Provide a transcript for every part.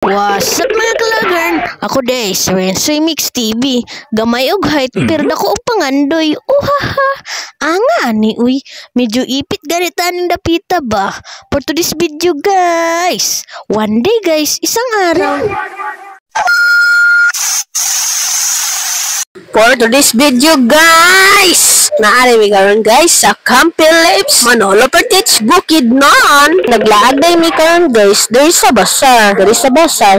What's up mga kalagan? Ako day, sa Rensoy Mix TV. Gamay og height, pero dako og pangandoy. Uhaha! Anga ni uy. Medyo ipit ganitan ng dapita ba? For today's video guys. One day guys, isang araw. For today's video guys, naari mi karon guys sa Camp Phillips, Manolo Pertich, Bukidnon. Naglaag day mi karon guys diri sa basar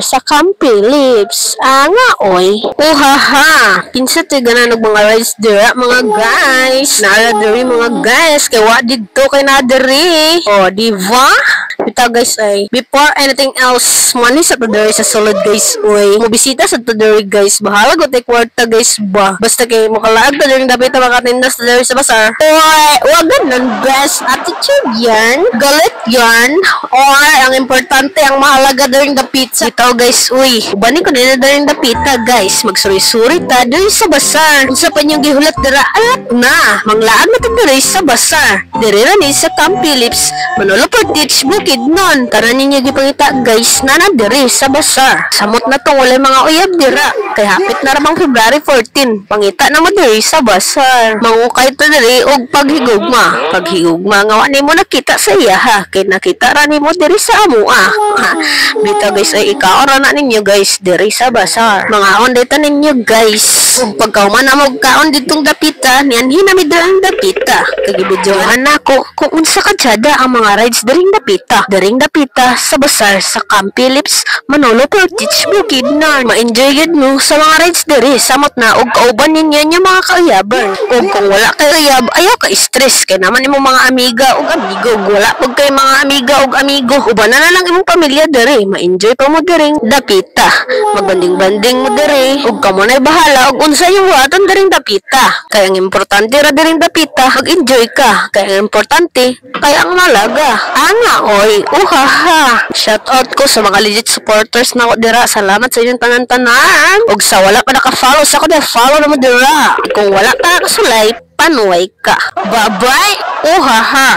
sa Camp Phillips. Nga oy. Uhaha. Kinsa ti ganan og mga rides dira mga guys. Naara diri mga guys kay wa didto kay na diri. O di ba? Bitaw guys ay before anything else, money sa diri sa solid guys oy. Mo bisita sa diri guys. Bahala go tay kwarta guys ba. Basta kay makalaag ta diri dapat makatindas diri sa basar. Oy, wag ganun best attitude yan. Galit yan. Or ang importante ang mahalaga diri the pizza. Bitaw guys uy. Ubani ko diri diri the pizza guys. Magsuri-suri ta diri sa basar. Unsa pa niyong gihulat dira alat na. Manglaan na ta diri sa basar. Diri ra ni sa Camp Phillips, Manolo Pertich, Bukidnon. Karon ninyo gipangita guys na diri sa basar. Samot na tong walay mga uyab dira. Kay hapit na ramang February 14. Pangita na mo diri sa basar. Mangukay to diri og paghigugma. Paghigugma nga wa nimo nakita sa iya ha. Kay nakita ra nimo diri sa amoa. Bitaw guys ay ikaw ra na ninyo guys diri sa basar. Mangaon dito ninyo guys. Ug pagkauman na mo kaon ditong dapita, niyan hinami ang dapita. Kay gibidyohan nako kung unsa kadyada ang mga rides diring dapita. Diring dapita sa basar sa Camp Phillips, Manolo Pertich, Bukidnon. Ma-enjoy gid mo sa mga rides diri. Samot na og kauban ninyo nya mga kauyaban. Ug kung wala kay uyab, ayaw ka stress kay naman imong mga amiga ug amigo. Wala pud kay mga amiga ug amigo. Uban na lang imong pamilya diri. Ma-enjoy pa mo diring dapita. Magbanding-banding mo diri. Ug kamo na bahala og unsa yung buhaton diring dapita. Kay ang importante ra diring dapita, mag-enjoy ka. Kay ang importante, kay ang malaga. Nga oy, uhaha. Shout out ko sa mga legit supporters na ko dira. Salamat sa inyong tanan-tanan. Ug sa wala pa naka-follow sa ko, follow na mo dira. Kung wala pa nakasulay, panuway ka. Bye-bye, uhaha.